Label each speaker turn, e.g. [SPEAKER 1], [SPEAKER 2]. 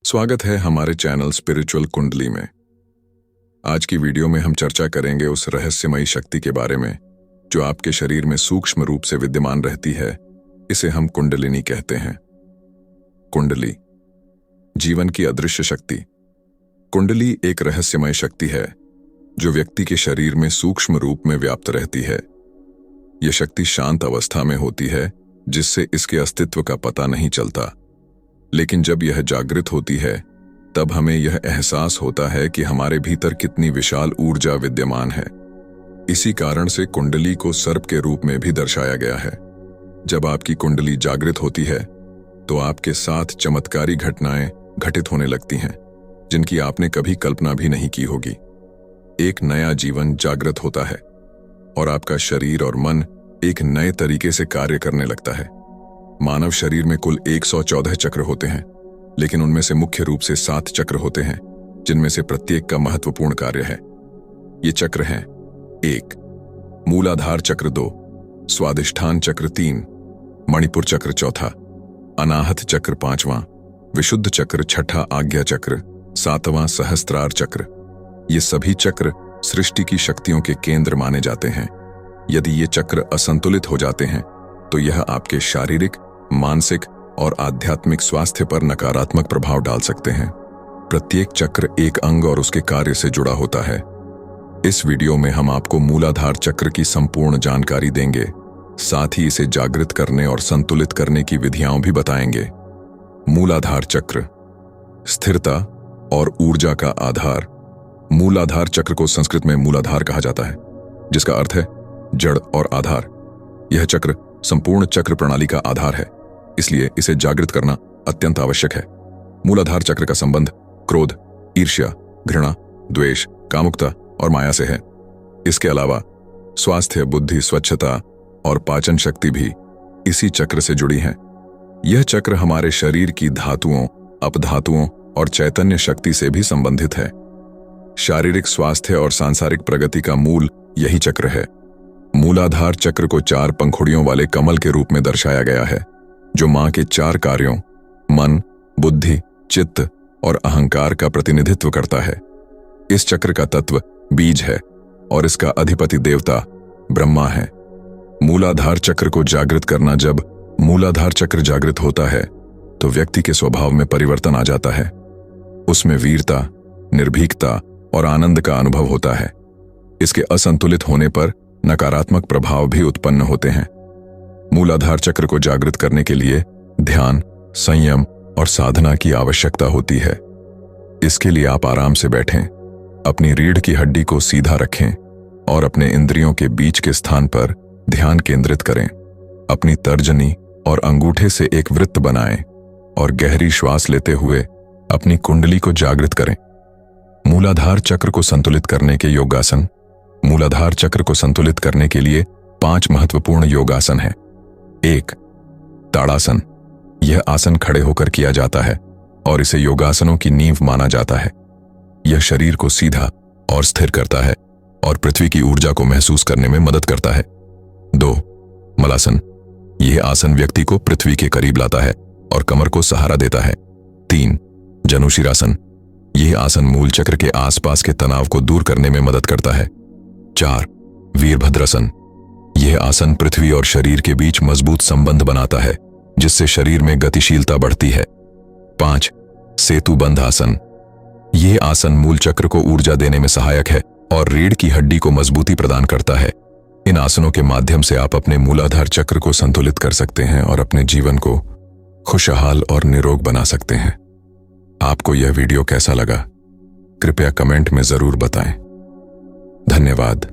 [SPEAKER 1] स्वागत है हमारे चैनल स्पिरिचुअल कुंडली में। आज की वीडियो में हम चर्चा करेंगे उस रहस्यमयी शक्ति के बारे में जो आपके शरीर में सूक्ष्म रूप से विद्यमान रहती है। इसे हम कुंडलिनी कहते हैं। कुंडली, जीवन की अदृश्य शक्ति। कुंडली एक रहस्यमय शक्ति है जो व्यक्ति के शरीर में सूक्ष्म रूप में व्याप्त रहती है। यह शक्ति शांत अवस्था में होती है जिससे इसके अस्तित्व का पता नहीं चलता, लेकिन जब यह जागृत होती है तब हमें यह एहसास होता है कि हमारे भीतर कितनी विशाल ऊर्जा विद्यमान है। इसी कारण से कुंडली को सर्प के रूप में भी दर्शाया गया है। जब आपकी कुंडली जागृत होती है तो आपके साथ चमत्कारी घटनाएं घटित होने लगती हैं जिनकी आपने कभी कल्पना भी नहीं की होगी। एक नया जीवन जागृत होता है और आपका शरीर और मन एक नए तरीके से कार्य करने लगता है। मानव शरीर में कुल 114 चक्र होते हैं, लेकिन उनमें से मुख्य रूप से 7 चक्र होते हैं जिनमें से प्रत्येक का महत्वपूर्ण कार्य है। ये चक्र हैं: 1. मूलाधार चक्र, 2. स्वादिष्ठान चक्र, 3. मणिपुर चक्र, 4. अनाहत चक्र, 5वां. विशुद्ध चक्र, 6. आज्ञा चक्र, 7वां. सहस्त्रार चक्र। ये सभी चक्र सृष्टि की शक्तियों के केंद्र माने जाते हैं। यदि ये चक्र असंतुलित हो जाते हैं तो यह आपके शारीरिक, मानसिक और आध्यात्मिक स्वास्थ्य पर नकारात्मक प्रभाव डाल सकते हैं। प्रत्येक चक्र एक अंग और उसके कार्य से जुड़ा होता है। इस वीडियो में हम आपको मूलाधार चक्र की संपूर्ण जानकारी देंगे, साथ ही इसे जागृत करने और संतुलित करने की विधियां भी बताएंगे। मूलाधार चक्र, स्थिरता और ऊर्जा का आधार। मूलाधार चक्र को संस्कृत में मूलाधार कहा जाता है, जिसका अर्थ है जड़ और आधार। यह चक्र संपूर्ण चक्र प्रणाली का आधार है, इसलिए इसे जागृत करना अत्यंत आवश्यक है। मूलाधार चक्र का संबंध क्रोध, ईर्ष्या, घृणा, द्वेष, कामुकता और माया से है। इसके अलावा स्वास्थ्य, बुद्धि, स्वच्छता और पाचन शक्ति भी इसी चक्र से जुड़ी हैं। यह चक्र हमारे शरीर की धातुओं, अपधातुओं और चैतन्य शक्ति से भी संबंधित है। शारीरिक स्वास्थ्य और सांसारिक प्रगति का मूल यही चक्र है। मूलाधार चक्र को 4 पंखुड़ियों वाले कमल के रूप में दर्शाया गया है, जो मां के 4 कार्यों मन, बुद्धि, चित्त और अहंकार का प्रतिनिधित्व करता है। इस चक्र का तत्व बीज है और इसका अधिपति देवता ब्रह्मा है। मूलाधार चक्र को जागृत करना। जब मूलाधार चक्र जागृत होता है तो व्यक्ति के स्वभाव में परिवर्तन आ जाता है। उसमें वीरता, निर्भीकता और आनंद का अनुभव होता है। इसके असंतुलित होने पर नकारात्मक प्रभाव भी उत्पन्न होते हैं। मूलाधार चक्र को जागृत करने के लिए ध्यान, संयम और साधना की आवश्यकता होती है। इसके लिए आप आराम से बैठें, अपनी रीढ़ की हड्डी को सीधा रखें और अपने इंद्रियों के बीच के स्थान पर ध्यान केंद्रित करें। अपनी तर्जनी और अंगूठे से एक वृत्त बनाएं और गहरी श्वास लेते हुए अपनी कुंडली को जागृत करें। मूलाधार चक्र को संतुलित करने के योगासन। मूलाधार चक्र को संतुलित करने के लिए 5 महत्वपूर्ण योगासन हैं। 1. ताड़ासन। यह आसन खड़े होकर किया जाता है और इसे योगासनों की नींव माना जाता है। यह शरीर को सीधा और स्थिर करता है और पृथ्वी की ऊर्जा को महसूस करने में मदद करता है। 2. मलासन। यह आसन व्यक्ति को पृथ्वी के करीब लाता है और कमर को सहारा देता है। 3. जनुशिरासन। यह आसन मूल चक्र के आसपास के तनाव को दूर करने में मदद करता है। 4. वीरभद्रासन। यह आसन पृथ्वी और शरीर के बीच मजबूत संबंध बनाता है, जिससे शरीर में गतिशीलता बढ़ती है। 5. सेतुबंध आसन। यह आसन मूल चक्र को ऊर्जा देने में सहायक है और रीढ़ की हड्डी को मजबूती प्रदान करता है। इन आसनों के माध्यम से आप अपने मूलाधार चक्र को संतुलित कर सकते हैं और अपने जीवन को खुशहाल और निरोग बना सकते हैं। आपको यह वीडियो कैसा लगा? कृपया कमेंट में जरूर बताएं। धन्यवाद।